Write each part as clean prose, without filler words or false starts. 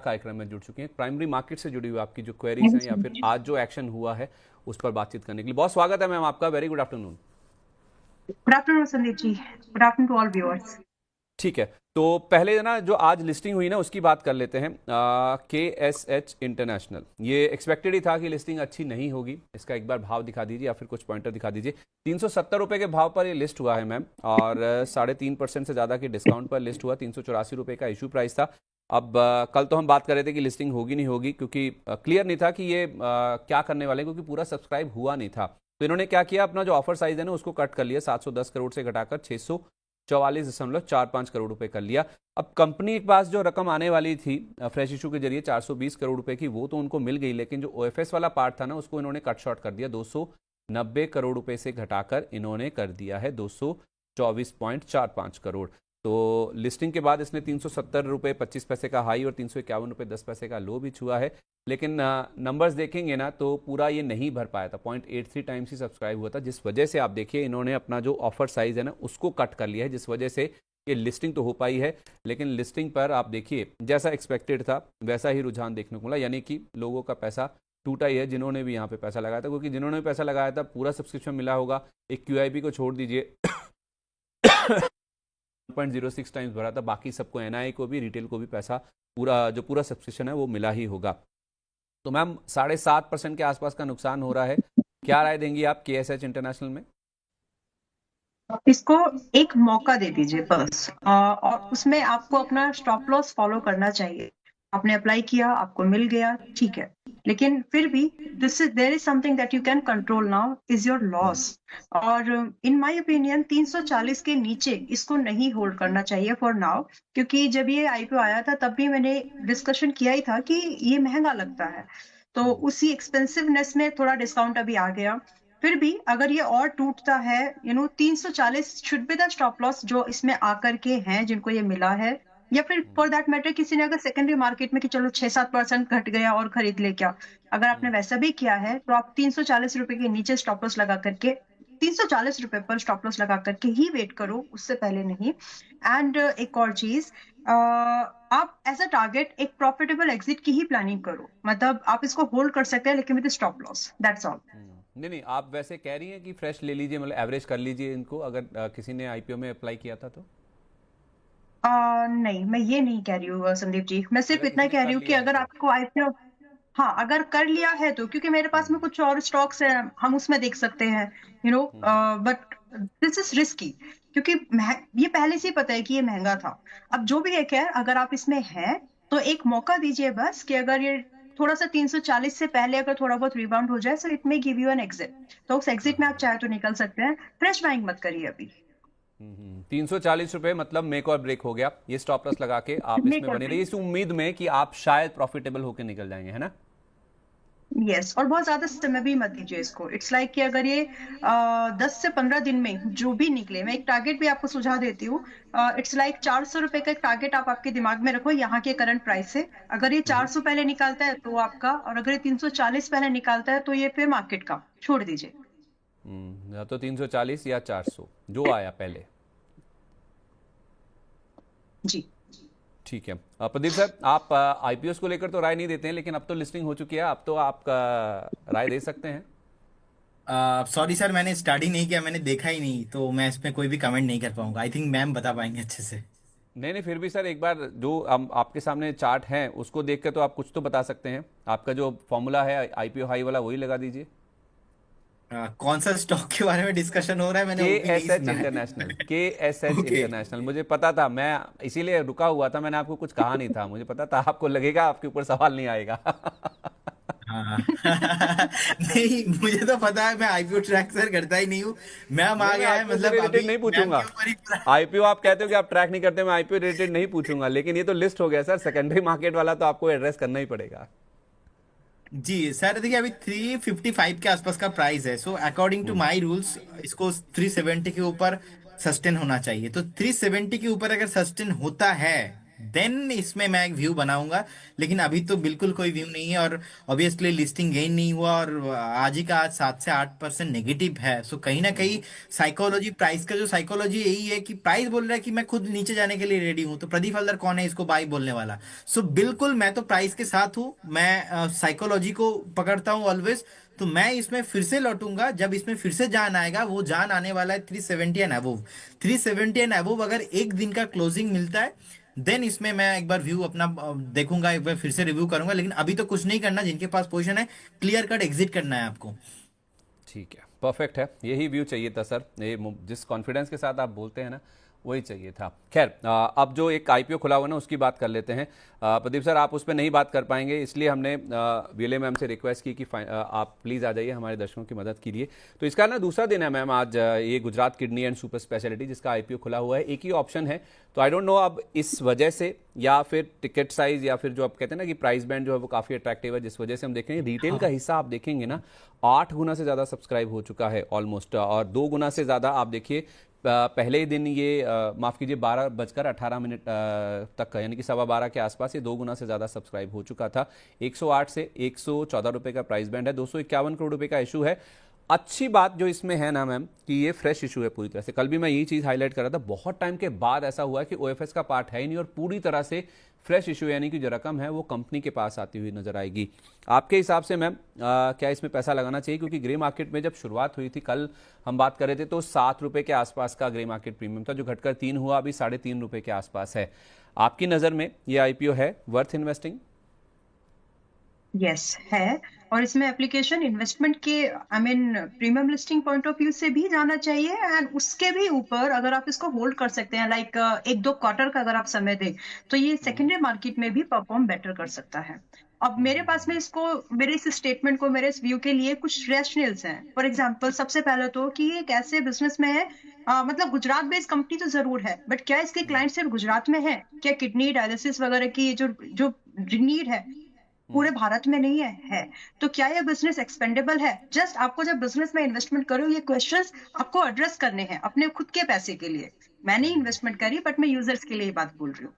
कार्यक्रम में जुड़ चुके हैं। प्राइमरी मार्केट से जुड़ी हुई आपकी जो क्वेरीज हैं या फिर आज जो एक्शन हुआ है उस पर बातचीत करने के लिए बहुत स्वागत है मैम आपका। Very good afternoon. Good afternoon Sandeep ji. Good afternoon to all viewers. ठीक है, तो पहले ना जो आज लिस्टिंग हुई ना उसकी बात कर लेते हैं। KSH इंटरनेशनल, ये एक्सपेक्टेड ही था कि लिस्टिंग अच्छी नहीं होगी। इसका एक बार भाव दिखा दीजिए या फिर कुछ पॉइंटर दिखा दीजिए। 370 रुपये के भाव पर ये लिस्ट हुआ है मैम, और 3.5% से ज़्यादा के डिस्काउंट पर लिस्ट हुआ। 384 रुपये का इशू प्राइस था। अब कल तो हम बात कर रहे थे कि लिस्टिंग होगी नहीं होगी, क्योंकि क्लियर नहीं था कि ये क्या करने वाले हैं, क्योंकि पूरा सब्सक्राइब हुआ नहीं था। तो इन्होंने क्या किया, अपना जो ऑफर साइज है ना उसको कट कर लिया। 710 करोड़ से घटाकर 644.45 करोड़ रुपए कर लिया। अब कंपनी के पास जो रकम आने वाली थी फ्रेश इशू के जरिए 420 करोड़ रुपए की, वो तो उनको मिल गई, लेकिन जो OFS वाला पार्ट था ना उसको इन्होंने कट शॉर्ट कर दिया। 290 करोड़ रुपए से घटाकर इन्होंने कर दिया है 224.45 करोड़। तो लिस्टिंग के बाद इसने 370 रुपये 25 पैसे का हाई और 351 रुपये 10 पैसे का लो भी छुआ है। लेकिन नंबर्स देखेंगे ना तो पूरा ये नहीं भर पाया था। 0.83 टाइम्स ही सब्सक्राइब हुआ था, जिस वजह से आप देखिए इन्होंने अपना जो ऑफर साइज है ना उसको कट कर लिया है, जिस वजह से ये लिस्टिंग तो हो पाई है, लेकिन लिस्टिंग पर आप देखिए जैसा एक्सपेक्टेड था वैसा ही रुझान देखने को मिला। यानी कि लोगों का पैसा टूटा ही है जिन्होंने भी यहाँ पे पैसा लगाया था, क्योंकि जिन्होंने भी पैसा लगाया था पूरा सब्सक्रिप्शन मिला होगा। एक QIP को छोड़ दीजिए 1.06 टाइम्स भरा था, बाकी सबको NII को भी रिटेल को भी पैसा पूरा सब्सक्रिप्शन है वो मिला ही होगा। तो मैम 7.5% के आसपास का नुकसान हो रहा है। क्या राय देंगी आप KSH इंटरनेशनल में? इसको एक मौका दे दीजिए बस, और उसमें आपको अपना स्टॉप लॉस फॉलो करना चाहिए। आपने अप्लाई किया, आपको मिल गया, ठीक है, लेकिन फिर भी there is something that you can control now is your loss. और इन माय ओपिनियन 340 के नीचे इसको नहीं होल्ड करना चाहिए फॉर नाउ, क्योंकि जब ये IPO आया था तब भी मैंने डिस्कशन किया ही था कि ये महंगा लगता है, तो उसी एक्सपेंसिवनेस में थोड़ा डिस्काउंट अभी आ गया। फिर भी अगर ये और टूटता है, 340 should be the stop loss जो इसमें आकर के हैं जिनको ये मिला है। या फिर फॉर दैट मैटर किसी ने अगर सेकेंडरी मार्केट में कि चलो 6-7% घट गया और खरीद ले क्या, अगर आपने वैसा भी किया है तो आप 340 रुपए के नीचे स्टॉप लॉस लगा करके 340 रुपए पर स्टॉप लॉस लगा करके ही वेट करो, उससे पहले नहीं। एंड एक और चीज, आप एज अ टारगेट एक प्रॉफिटेबल एग्जिट की ही प्लानिंग करो। मतलब आप इसको होल्ड कर सकते हैं लेकिन with stop loss, that's all. नहीं नहीं, आप वैसे कह रही हैं कि फ्रेश ले लीजिए, मतलब एवरेज कर लीजिए इनको, अगर किसी ने IPO में अप्लाई किया था तो? नहीं, मैं ये नहीं कह रही हूँ संदीप जी, मैं सिर्फ अगर इतना किसी ने कह रही कर हूँ कि लिया है अगर तो? आपको IPO, हाँ अगर कर लिया है तो, क्योंकि मेरे पास में हम्म कुछ और स्टॉक्स हैं, हम उसमें देख सकते हैं, हम्म बट दिस इज रिस्की, क्योंकि ये पहले से ही पता है कि ये महंगा था। अब जो भी एक है, अगर आप इसमें हैं तो एक मौका दीजिए बस, कि अगर ये थोड़ा सा 340 से पहले अगर थोड़ा बहुत रिबाउंड हो जाए, so it may give you an exit, तो उस एग्जिट में आप चाहे तो निकल सकते हैं। फ्रेश बाइंग मत करिए अभी। 340 रुपये मतलब मेक और ब्रेक हो गया। ये स्टॉप लॉस लगा के आप इसमें बने रहिए इस उम्मीद में कि आप शायद प्रॉफिटेबल होकर निकल जाएंगे, है ना? यस, और बहुत ज्यादा समय भी मत दीजिए इसको। इट्स लाइक कि अगर ये 10 से 15 दिन में जो भी निकले, मैं एक टारगेट भी आपको सुझाव देती हूँ। इट्स लाइक 400 रुपए का एक टारगेट आप आपके दिमाग में रखो यहाँ के करंट प्राइस से। अगर ये 400 पहले निकालता है तो आपका, और अगर ये 340 पहले निकालता है तो ये फिर मार्केट का, छोड़ दीजिए। या तो 340 या 400 जो आया पहले। जी। ठीक है। प्रदीप सर, आप IPOs को लेकर तो राय नहीं देते हैं, लेकिन अब तो लिस्टिंग हो चुकी है, अब तो आप राय दे सकते हैं। सॉरी सर, मैंने स्टडी नहीं किया, मैंने देखा ही नहीं, तो मैं इसमें कोई भी कमेंट नहीं कर पाऊंगा। आई थिंक मैम बता पाएंगे अच्छे से। नहीं नहीं, फिर भी सर एक बार जो हम आपके सामने चार्ट है उसको देख कर तो आप कुछ तो बता सकते हैं। आपका जो फॉर्मूला है IPO हाई वाला वही लगा दीजिए। कौन सा स्टॉक के बारे में डिस्कशन हो रहा है, मैंने के वो भी नहीं एस एच सुना है। International KSH okay. इंटरनेशनल, मुझे पता था, मैं इसीलिए रुका हुआ था, मैंने आपको कुछ कहा नहीं था, मुझे पता था आपको लगेगा आपके ऊपर सवाल नहीं आएगा। हाँ। नहीं, मुझे तो पता है, मैं IPO ट्रैक सर करता ही नहीं हूँ। मैम आ नहीं, मैं गया है, IPO से मतलब रिलेटेड अभी नहीं मैम पूछूंगा। के ऊपर ही पूरा। IPO आप कहते हो कि आप ट्रैक नहीं करते, मैं IPO रिलेटेड नहीं पूछूंगा, लेकिन ये तो लिस्ट हो गया सर, सेकेंडरी मार्केट वाला तो आपको एड्रेस करना ही पड़ेगा। जी सर, देखिए अभी 355 के आसपास का प्राइस है, so according to hmm my rules इसको 370 के ऊपर सस्टेन होना चाहिए। तो 370 के ऊपर अगर सस्टेन होता है देन इसमें मैं एक व्यू बनाऊंगा। लेकिन अभी तो बिल्कुल कोई व्यू नहीं है, और ऑब्वियसली लिस्टिंग गेन नहीं हुआ, और आज ही का आज 7 से 8% नेगेटिव है। सो कहीं ना कहीं साइकोलॉजी, प्राइस का जो साइकोलॉजी यही है कि प्राइस बोल रहा है कि मैं खुद नीचे जाने के लिए रेडी हूं, तो प्रदीप हल्दर कौन है इसको बाई बोलने वाला। सो बिल्कुल मैं तो प्राइस के साथ हूं, मैं साइकोलॉजी को पकड़ता हूं ऑलवेज। तो मैं इसमें फिर से लौटूंगा जब इसमें फिर से जान आएगा। वो जान आने वाला है 370 एंड अबव। 370 एंड अबव अगर एक दिन का क्लोजिंग मिलता है, देन इसमें मैं एक बार व्यू अपना देखूंगा, एक बार फिर से रिव्यू करूंगा। लेकिन अभी तो कुछ नहीं करना, जिनके पास पोजीशन है क्लियर कट एग्जिट करना है आपको। ठीक है, परफेक्ट है, यही व्यू चाहिए था सर। ये जिस कॉन्फिडेंस के साथ आप बोलते हैं ना, वही चाहिए था। खैर, अब जो एक आईपीओ खुला हुआ है ना, उसकी बात कर लेते हैं। प्रदीप सर, आप उस पर नहीं बात कर पाएंगे, इसलिए हमने वीएलए मैम से रिक्वेस्ट की कि आप प्लीज़ आ जाइए हमारे दर्शकों की मदद के लिए। तो इसका ना दूसरा दिन है मैम आज, ये Gujarat kidney and super speciality जिसका आईपीओ खुला हुआ है, एक ही ऑप्शन है। तो आई डोंट नो अब इस वजह से, या फिर टिकट साइज, या फिर जो आप कहते हैं ना कि प्राइस बैंड जो है वो काफ़ी अट्रैक्टिव है, जिस वजह से हम देखेंगे रिटेल का हिस्सा आप देखेंगे ना 8 गुना से ज़्यादा सब्सक्राइब हो चुका है ऑलमोस्ट, और 2 गुना से ज़्यादा आप देखिए पहले ही दिन ये माफ़ कीजिए 12:18 तक का, यानी कि 12:15 के आसपास ये 2 गुना से ज़्यादा सब्सक्राइब हो चुका था। 108 से 114 रुपये का प्राइस बैंड है, 251 करोड़ रुपये का इशू है। अच्छी बात जो इसमें है ना मैम, कि ये फ्रेश इशू है पूरी तरह से। कल भी मैं यही चीज़ हाईलाइट कर रहा था, बहुत टाइम के बाद ऐसा हुआ है कि ओएफएस का पार्ट है ही नहीं और पूरी तरह से फ्रेश इशू, यानी कि जो रकम है वो कंपनी के पास आती हुई नजर आएगी। आपके हिसाब से मैम क्या इसमें पैसा लगाना चाहिए? क्योंकि ग्रे मार्केट में जब शुरुआत हुई थी, कल हम बात कर रहे थे, तो 7 रुपये के आसपास का ग्रे मार्केट प्रीमियम था, जो घटकर 3 हुआ, अभी 3.5 रुपये के आसपास है। आपकी नज़र में ये आईपीओ है वर्थ इन्वेस्टिंग? यस है। और इसमें एप्लीकेशन इन्वेस्टमेंट के premium listing point of view से भी जाना चाहिए, एंड उसके भी ऊपर अगर आप इसको होल्ड कर सकते हैं, लाइक 1-2 क्वार्टर का अगर आप समय दें, तो ये सेकेंडरी मार्केट में भी परफॉर्म बेटर कर सकता है। अब मेरे पास में इसको, मेरे इस स्टेटमेंट को, मेरे इस व्यू के लिए कुछ रैशनल्स हैं। फॉर एग्जांपल, सबसे पहले तो कि ये एक ऐसे बिजनेस में है, मतलब गुजरात बेस्ड कंपनी तो जरूर है, बट क्या इसके क्लाइंट सिर्फ गुजरात में है? क्या किडनी डायलिसिस वगैरह की जो जो नीड है पूरे भारत में नहीं है? तो क्या ये बिजनेस एक्सपेंडेबल है? जस्ट आपको जब बिजनेस में इन्वेस्टमेंट करो, ये क्वेश्चंस आपको एड्रेस करने हैं अपने खुद के पैसे के लिए। मैंने इन्वेस्टमेंट करी, बट मैं यूजर्स के लिए ही बात बोल रही हूँ।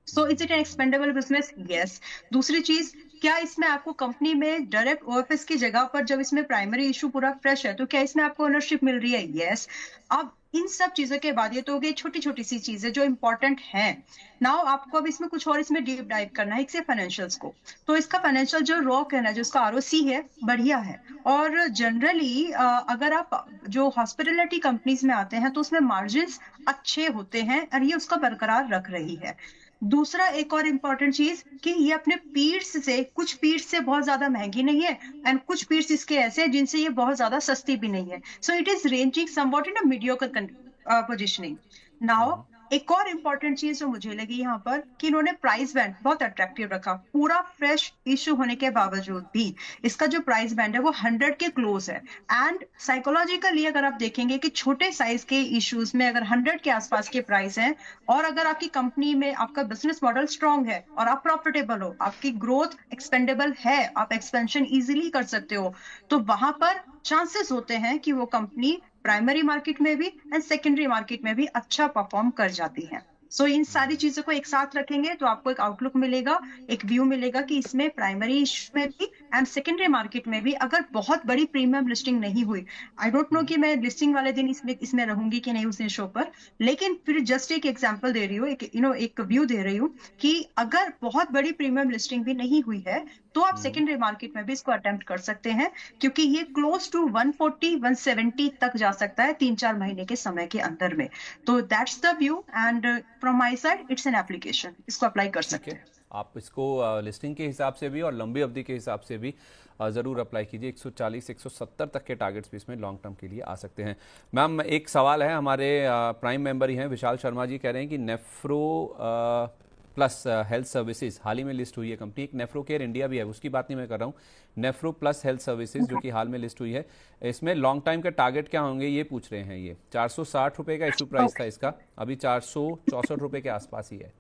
So is it an expendable business? Yes. दूसरी चीज, क्या इसमें आपको कंपनी में डायरेक्ट ओएफएस की जगह पर, जब इसमें प्राइमरी इशू पूरा फ्रेश है, तो क्या इसमें आपको ओनरशिप मिल रही है? यस। अब इन सब चीजों के बाद, ये तो हो गई छोटी छोटी सी चीजें जो इंपॉर्टेंट हैं। नाउ आपको अब इसमें कुछ और इसमें डीप डाइव करना है, इससे फाइनेंशियल्स को। तो इसका फाइनेंशियल जो रॉ कहना है, जो इसका आरओसी है, बढ़िया है। और जनरली अगर आप जो हॉस्पिटलिटी कंपनीज में आते हैं, तो उसमें मार्जिन अच्छे होते हैं, और ये उसका बरकरार रख रही है। दूसरा, एक और इम्पॉर्टेंट चीज, कि ये अपने पीर्स से, कुछ पीर्स से बहुत ज्यादा महंगी नहीं है, एंड कुछ पीर्स इसके ऐसे हैं जिनसे ये बहुत ज्यादा सस्ती भी नहीं है। So it is ranging somewhat in a mediocre positioning. Now एक और इम्पॉर्टेंट चीज जो मुझे लगी यहाँ पर, कि इन्होंने प्राइस बैंड बहुत अट्रैक्टिव रखा। पूरा फ्रेश इशू होने के बावजूद भी इसका जो प्राइस बैंड है वो 100 के क्लोज है। एंड साइकोलॉजिकली अगर आप देखेंगे कि छोटे साइज के इश्यूज में अगर 100 के आसपास के प्राइस हैं, और अगर आपकी कंपनी में आपका बिजनेस मॉडल स्ट्रांग है और आप प्रॉफिटेबल हो, आपकी ग्रोथ एक्सपेंडेबल है, आप एक्सपेंशन इजीली कर सकते हो, तो वहां पर चांसेस होते हैं कि वो कंपनी प्राइमरी मार्केट में भी एंड सेकेंडरी मार्केट में भी अच्छा परफॉर्म कर जाती है। सो इन सारी चीजों को एक साथ रखेंगे तो आपको एक आउटलुक मिलेगा, एक व्यू मिलेगा कि इसमें प्राइमरी में भी एंड सेकेंडरी मार्केट में भी अगर बहुत बड़ी प्रीमियम लिस्टिंग नहीं हुई, आई डोंट नो कि मैं लिस्टिंग वाले दिन इसमें रहूंगी कि नहीं उस दिन शो पर, लेकिन फिर जस्ट एक एग्जांपल दे रही हूँ, एक व्यू दे रही हूँ कि अगर बहुत बड़ी प्रीमियम लिस्टिंग भी नहीं हुई है, तो आप सेकेंडरी मार्केट में भी इसको अटेम्प्ट कर सकते हैं, क्योंकि ये क्लोज टू 140-170 तक जा सकता है 3-4 महीने के समय के अंदर में। तो that's the view, and from my side it's an application, इसको अप्लाई कर ठीक सकते है, हैं। आप इसको लिस्टिंग के हिसाब से भी और लंबी अवधि के हिसाब से भी ज़रूर अप्लाई कीजिए। 140-170 तक के टारगेट्स भी इसमें लॉन्ग टर्म के लिए आ सकते हैं। मैम, एक सवाल है, हमारे प्राइम मेंबर ही हैं विशाल शर्मा जी, कह रहे हैं कि नेफ्रो प्लस हेल्थ सर्विसेज हाल ही में लिस्ट हुई है कंपनी, एक नेफ्रो केयर इंडिया भी है, उसकी बात नहीं मैं कर रहा हूँ, नेफ्रो प्लस हेल्थ सर्विसेज जो कि हाल में लिस्ट हुई है, इसमें लॉन्ग टाइम के टारगेट क्या होंगे ये पूछ रहे हैं। ये 460 रुपये का इशू प्राइस था इसका, अभी 464 रुपये के आसपास ही है।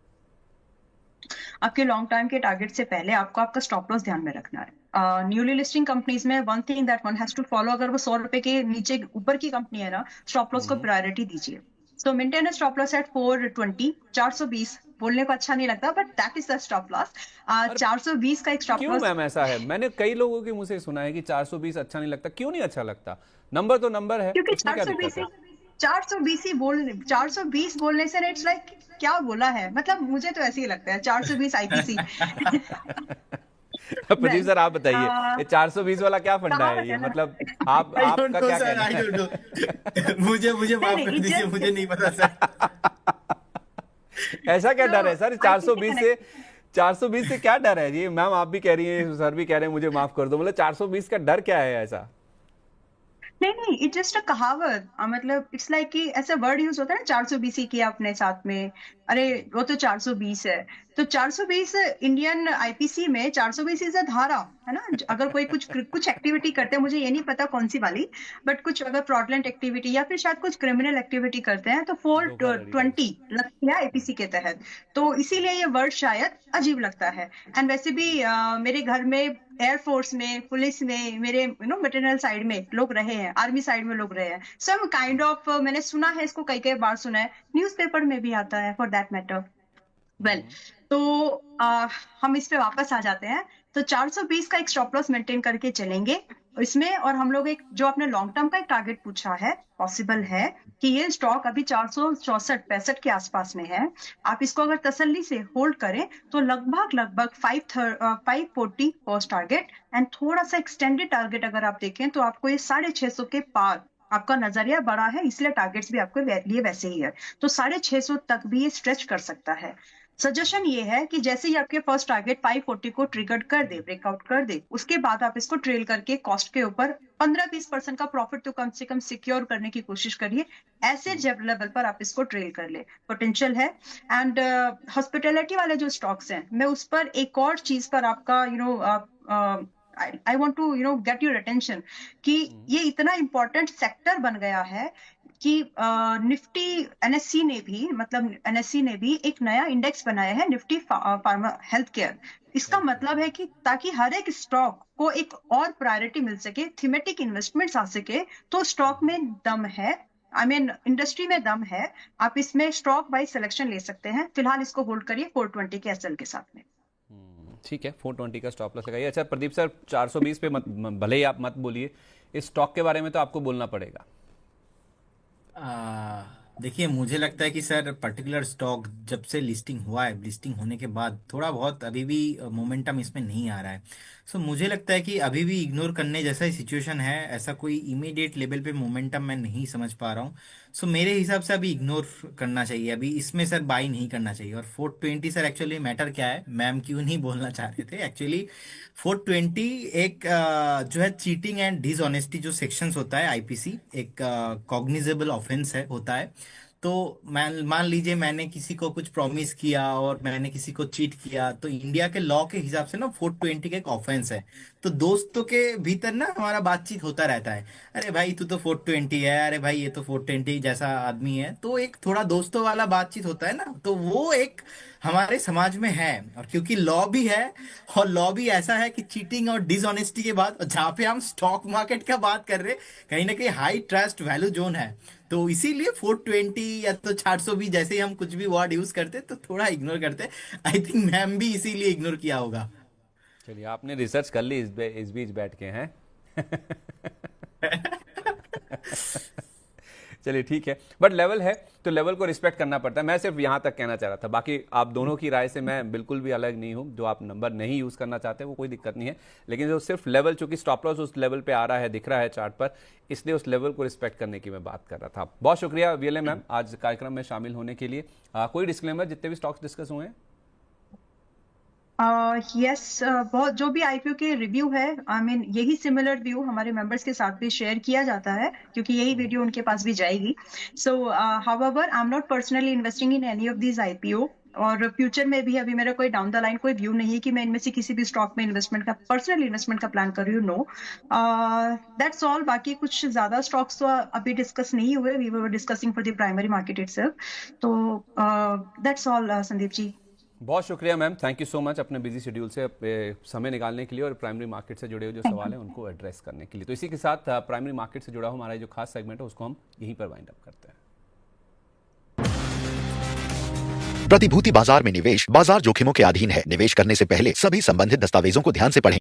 आपके लॉन्ग टाइम के टारगेट से पहले आपको आपका स्टॉप लॉस ध्यान में रखना है। न्यूली लिस्टिंग कंपनीज में one thing that one has to follow, अगर वो 100 रुपए के नीचे ऊपर की कंपनी है ना, स्टॉप लॉस को प्रायोरिटी दीजिए। So maintain stop loss at 420, 420 बोलने को अच्छा नहीं लगता, but that is the stop loss. 420 का एक स्टॉप क्यों लॉस। मैम ऐसा है? मैंने कई लोगों के मुंह से सुना है कि 420 अच्छा नहीं लगता। क्यों नहीं अच्छा लगता? नंबर तो नंबर है, क्योंकि इसमें क्या दिक्कत है? 420 बोलने से इट्स लाइक क्या बोला है, मतलब मुझे तो ऐसे ही लगता है 420 आईपीसी। प्रदीप वेल सर आप बताइए, ये 420 वाला क्या फंडा है कहावत ये? है ना। मतलब आप आई डोंट आपका नो क्या सर, कहना आई है? Don't know. मुझे मुझे नहीं माफ नहीं, कर इट दीजिए, मुझे नहीं पता सर। ऐसा क्या सो डर है सर आईपीसी 420 से? 420 से क्या डर है जी? मैम आप भी कह रही हैं, सर भी कह रहे हैं, मुझे माफ कर दो, मतलब 420 का डर क्या है ऐसा? नहीं नहीं, इट जस्ट अ कहावत। मतलब इट्स लाइक कि ऐसा वर्ड यूज होता है ना, 420 किया अपने साथ में, अरे वो तो 420 है। तो 420 इंडियन आईपीसी में 420 इज अ धारा, है ना। अगर कोई कुछ कुछ एक्टिविटी करते हैं, मुझे ये नहीं पता कौन सी वाली, बट कुछ अगर फ्रॉडलेंट एक्टिविटी या फिर शायद कुछ क्रिमिनल एक्टिविटी करते हैं तो धोखाधड़ी टाइप। 420 लगती है आईपीसी के तहत। तो इसीलिए ये वर्ड शायद अजीब लगता है। एंड वैसे भी मेरे घर में, एयरफोर्स में, पुलिस में, मेरे मैटरनल साइड में लोग रहे हैं, आर्मी साइड में लोग रहे हैं। सो हम काइंड ऑफ, मैंने सुना है इसको, कई कई बार सुना है, न्यूज़पेपर में भी आता है फॉर दैट मैटर। वेल, तो आ, हम इस पे वापस आ जाते हैं। तो 420 का एक स्टॉप लॉस मेंटेन करके चलेंगे इसमें। और हम लोग एक जो आपने लॉन्ग टर्म का एक टारगेट पूछा है, पॉसिबल है कि ये स्टॉक अभी 464-65 के आसपास में है। आप इसको अगर तसल्ली से होल्ड करें तो लगभग लगभग 540 फर्स्ट टारगेट, एंड थोड़ा सा एक्सटेंडेड टारगेट अगर आप देखें तो आपको ये 650 के पार, आपका नजरिया बड़ा है इसलिए टारगेट्स भी आपके लिए वैसे ही है, तो 650 तक भी ये स्ट्रेच कर सकता है। सजेशन ये है कि जैसे ही आपके फर्स्ट टारगेट 540 को ट्रिगर कर दे, ब्रेकआउट कर दे, उसके बाद आप इसको ट्रेल करके कॉस्ट के ऊपर 15-20% का प्रॉफिट तो कम से कम सिक्योर करने की कोशिश करिए। ऐसे जब लेवल पर आप इसको ट्रेल कर ले, पोटेंशियल है। एंड हॉस्पिटैलिटी वाले जो स्टॉक्स हैं, मैं उस पर एक और चीज पर आपका I want to get your attention कि ये इतना इंपॉर्टेंट सेक्टर बन गया है कि निफ्टी एनएससी ने भी, मतलब एनएससी ने भी एक नया इंडेक्स बनाया है, निफ्टी फार्मा हेल्थ केयर। इसका मतलब है कि ताकि हर एक स्टॉक को एक और प्रायोरिटी मिल सके, थीमेटिक इन्वेस्टमेंट्स आ सके, तो स्टॉक में दम है, आई मीन इंडस्ट्री में दम है। आप इसमें स्टॉक बाय सिलेक्शन ले सकते हैं। फिलहाल इसको होल्ड करिए 420 के एसएल के साथ में। ठीक है, 420 का स्टॉप लॉस लगाइए। अच्छा प्रदीप सर, 420 पे मत, भले ही आप मत बोलिए, इस स्टॉक के बारे में तो आपको बोलना पड़ेगा। देखिए, मुझे लगता है कि सर पर्टिकुलर स्टॉक जब से लिस्टिंग हुआ है, लिस्टिंग होने के बाद थोड़ा बहुत अभी भी मोमेंटम इसमें नहीं आ रहा है। सो मुझे लगता है कि अभी भी इग्नोर करने जैसा ही सिचुएशन है, ऐसा कोई इमीडिएट लेवल पे मोमेंटम मैं नहीं समझ पा रहा हूँ। सो मेरे हिसाब से अभी इग्नोर करना चाहिए, अभी इसमें सर बाई नहीं करना चाहिए। और 420 सर, एक्चुअली मैटर क्या है, मैम क्यों नहीं बोलना चाह रहे थे एक्चुअली। 420 एक जो है चीटिंग एंड डिसऑनेस्टी जो सेक्शंस होता है आईपीसी, एक कॉग्निजेबल ऑफेंस है, होता है। तो मान लीजिए मैंने किसी को कुछ प्रॉमिस किया और मैंने किसी को चीट किया, तो इंडिया के लॉ के हिसाब से ना 420 का एक ऑफेंस है। तो दोस्तों के भीतर ना हमारा बातचीत होता रहता है, अरे भाई तू तो 420 है, अरे भाई ये तो 420 जैसा आदमी है, तो एक थोड़ा दोस्तों वाला बातचीत होता है ना, तो वो एक हमारे समाज में है। और क्योंकि लॉ भी है, और लॉ भी ऐसा है कि चीटिंग और डिसऑनेस्टी के बाद जहाँ पे हम स्टॉक मार्केट का बात कर रहे हैं, कहीं ना कहीं हाई ट्रस्ट वैल्यू जोन है। तो इसीलिए 420 या तो 420 जैसे ही हम कुछ भी वर्ड यूज करते तो थोड़ा इग्नोर करते। आई थिंक मैम भी इसीलिए इग्नोर किया होगा। चलिए, आपने रिसर्च कर ली इस बीच बैठ के हैं। चलिए ठीक है, बट लेवल है तो लेवल को रिस्पेक्ट करना पड़ता है। मैं सिर्फ यहाँ तक कहना चाह रहा था, बाकी आप दोनों की राय से मैं बिल्कुल भी अलग नहीं हूँ। जो आप नंबर नहीं यूज़ करना चाहते वो कोई दिक्कत नहीं है, लेकिन जो सिर्फ लेवल, चूंकि स्टॉप लॉस उस लेवल पे आ रहा है, दिख रहा है चार्ट पर, इसलिए उस लेवल को रिस्पेक्ट करने की मैं बात कर रहा था। बहुत शुक्रिया वीएलए मैम आज कार्यक्रम में शामिल होने के लिए। कोई डिस्क्लेमर, जितने भी स्टॉक्स डिस्कस हुए हैं? यस, बहुत जो भी आईपीओ के रिव्यू है, आई मीन यही सिमिलर व्यू हमारे मेंबर्स के साथ भी शेयर किया जाता है, क्योंकि यही वीडियो उनके पास भी जाएगी। सो however, I am not personally investing in any of these IPO, और फ्यूचर में भी अभी मेरा कोई डाउन द लाइन कोई व्यू नहीं है कि मैं इनमें से किसी भी स्टॉक में इन्वेस्टमेंट का, पर्सनल इन्वेस्टमेंट का प्लान कर रही हूँ। No, that's all. बाकी कुछ ज्यादा स्टॉक्स तो अभी डिस्कस नहीं हुए, we were discussing for the primary market itself. तो दैट्स ऑल संदीप जी। बहुत शुक्रिया ma'am, thank you so much अपने बिजी शेड्यूल से समय निकालने के लिए और प्राइमरी मार्केट से जुड़े हुए जो सवाल हैं उनको एड्रेस करने के लिए। तो इसी के साथ प्राइमरी मार्केट से जुड़ा हुआ हमारा जो खास सेगमेंट है उसको हम यहीं पर वाइंड अप करते हैं। प्रतिभूति बाजार में निवेश बाजार जोखिमों के अधीन है। निवेश करने से पहले सभी संबंधित दस्तावेजों को ध्यान से पढ़ें।